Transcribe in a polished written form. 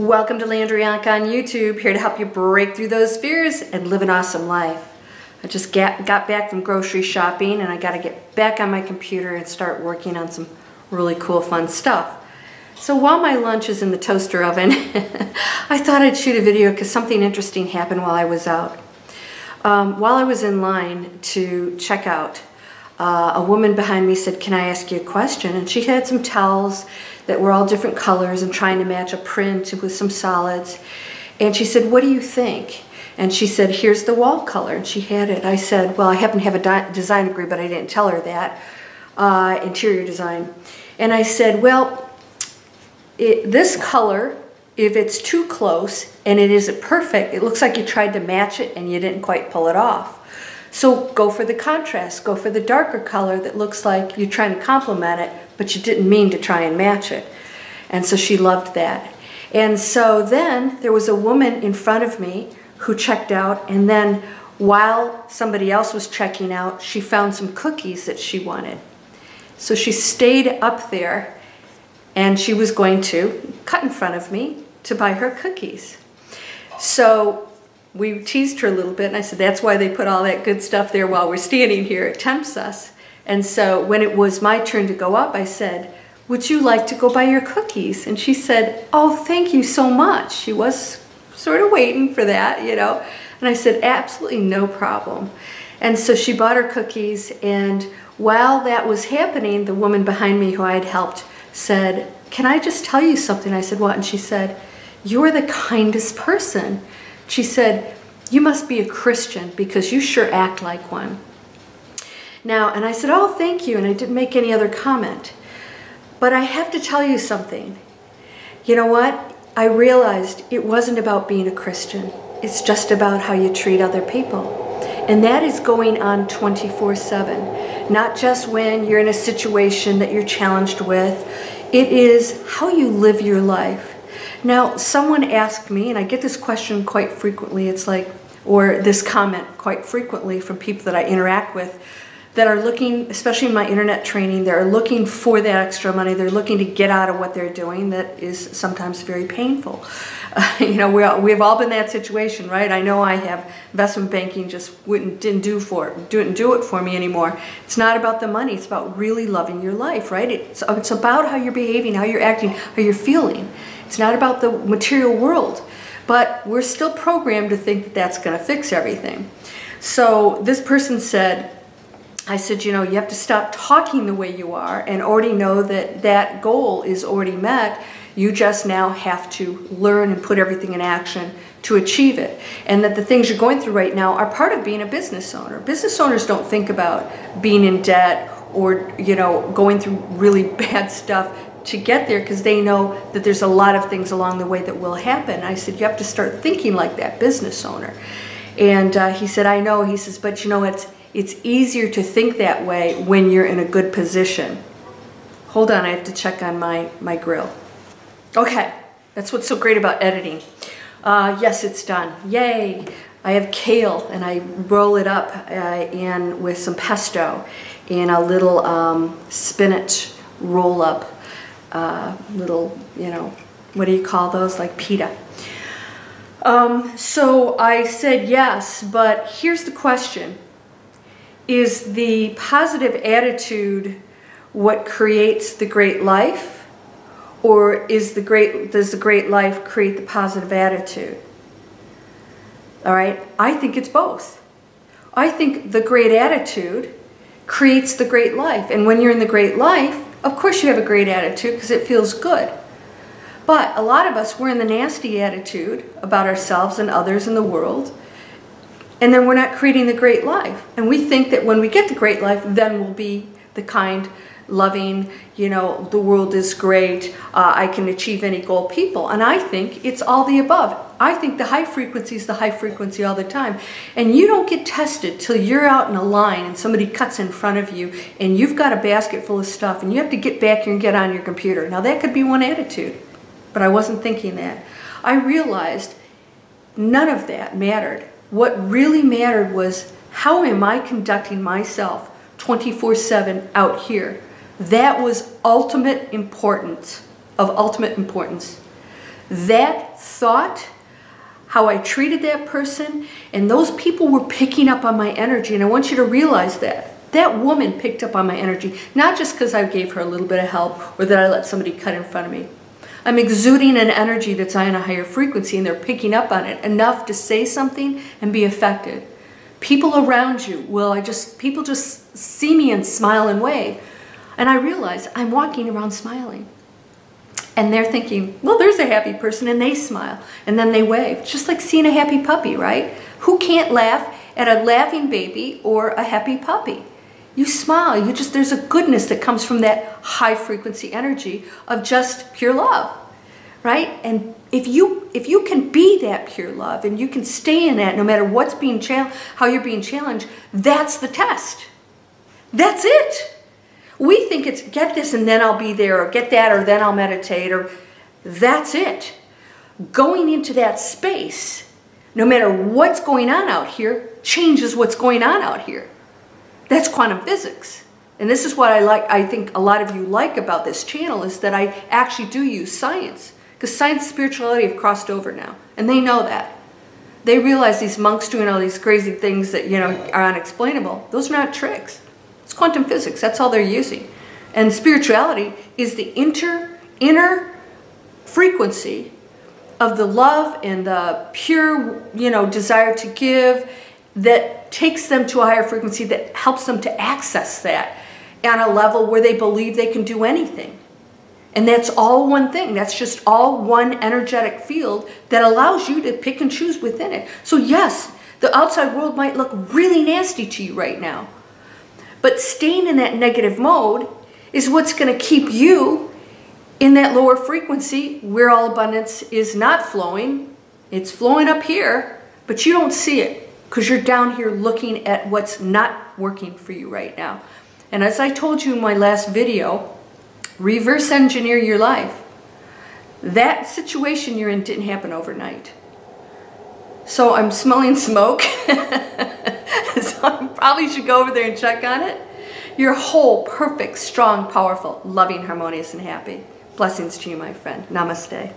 Welcome to Landria Onkka on YouTube, here to help you break through those fears and live an awesome life. I just got back from grocery shopping and I got to get back on my computer and start working on some really cool fun stuff. So while my lunch is in the toaster oven, I thought I'd shoot a video because something interesting happened while I was out. While I was in line to check out, a woman behind me said, "Can I ask you a question?" And she had some towels that were all different colors and trying to match a print with some solids. And she said, "What do you think?" And she said, "Here's the wall color." And she had it. I said, well, I happen to have a design degree, but I didn't tell her that, interior design. And I said, well, this color, if it's too close and it isn't perfect, it looks like you tried to match it and you didn't quite pull it off. So go for the contrast, go for the darker color that looks like you're trying to complement it, but you didn't mean to try and match it. And so she loved that. And so then there was a woman in front of me who checked out, and then while somebody else was checking out, she found some cookies that she wanted. So she stayed up there and she was going to cut in front of me to buy her cookies. So we teased her a little bit, and I said, that's why they put all that good stuff there while we're standing here. It tempts us. And so when it was my turn to go up, I said, "Would you like to go buy your cookies?" And she said, "Oh, thank you so much." She was sort of waiting for that, you know. And I said, "Absolutely no problem." And so she bought her cookies, and while that was happening, the woman behind me who I had helped said, "Can I just tell you something?" I said, "What?" And she said, "You're the kindest person." She said, "You must be a Christian because you sure act like one." Now, and I said, "Oh, thank you," and I didn't make any other comment. But I have to tell you something. You know what? I realized it wasn't about being a Christian. It's just about how you treat other people. And that is going on 24/7. Not just when you're in a situation that you're challenged with. It is how you live your life. Now, someone asked me, and I get this question quite frequently, it's like, or this comment quite frequently from people that I interact with that are looking, especially in my internet training, they're looking for that extra money. They're looking to get out of what they're doing that is sometimes very painful. You know, we've all been in that situation, right? I know I have. Investment banking just didn't do it for me anymore. It's not about the money. It's about really loving your life, right? It's about how you're behaving, how you're acting, how you're feeling. It's not about the material world. But we're still programmed to think that that's going to fix everything. So this person said, I said, you know, you have to stop talking the way you are and already know that that goal is already met. You just now have to learn and put everything in action to achieve it. And that the things you're going through right now are part of being a business owner. Business owners don't think about being in debt or, you know, going through really bad stuff to get there because they know that there's a lot of things along the way that will happen. I said, you have to start thinking like that business owner. And he said, I know. He says, but you know, it's easier to think that way when you're in a good position. Hold on, I have to check on my grill. Okay, that's what's so great about editing. Yes, it's done. Yay! I have kale, and I roll it up with some pesto and a little spinach roll-up. Little, you know, what do you call those? Like pita. So I said yes, but here's the question. Is the positive attitude what creates the great life? Or does the great life create the positive attitude? All right, I think it's both. I think the great attitude creates the great life. And when you're in the great life, of course you have a great attitude because it feels good. But a lot of us, we're in the nasty attitude about ourselves and others in the world. And then we're not creating the great life. And we think that when we get the great life, then we'll be the kind, loving, you know, the world is great, I can achieve any goal people. And I think it's all the above. I think the high frequency is the high frequency all the time. And you don't get tested till you're out in a line and somebody cuts in front of you and you've got a basket full of stuff and you have to get back here and get on your computer. Now that could be one attitude, but I wasn't thinking that. I realized none of that mattered. What really mattered was how am I conducting myself 24/7 out here. That was ultimate importance, of ultimate importance. that thought, how I treated that person, and those people were picking up on my energy. And I want you to realize that. That woman picked up on my energy, not just because I gave her a little bit of help or that I let somebody cut in front of me. I'm exuding an energy that's on a higher frequency, and they're picking up on it enough to say something and be affected. People around you people just see me and smile and wave. And I realize I'm walking around smiling. And they're thinking, well, there's a happy person, and they smile, and then they wave. Just like seeing a happy puppy, right? Who can't laugh at a laughing baby or a happy puppy? You smile, there's a goodness that comes from that high frequency energy of just pure love, right? And if you can be that pure love, and you can stay in that no matter what's being how you're being challenged, that's the test. That's it. We think it's get this and then I'll be there, or get that or then I'll meditate, or that's it. Going into that space, no matter what's going on out here, changes what's going on out here. That's quantum physics. And this is what I think a lot of you like about this channel, is that I actually do use science. Because science and spirituality have crossed over now. And they know that. They realize these monks doing all these crazy things that, are unexplainable. Those are not tricks. It's quantum physics. That's all they're using. And spirituality is the inner frequency of the love and the pure, desire to give, that takes them to a higher frequency, that helps them to access that on a level where they believe they can do anything. And that's all one thing. That's just all one energetic field that allows you to pick and choose within it. So yes, the outside world might look really nasty to you right now, but staying in that negative mode is what's going to keep you in that lower frequency where all abundance is not flowing. It's flowing up here, but you don't see it because you're down here looking at what's not working for you right now. And as I told you in my last video, reverse engineer your life. That situation you're in didn't happen overnight. So I'm smelling smoke. So I probably should go over there and check on it. You're whole, perfect, strong, powerful, loving, harmonious, and happy. Blessings to you, my friend. Namaste.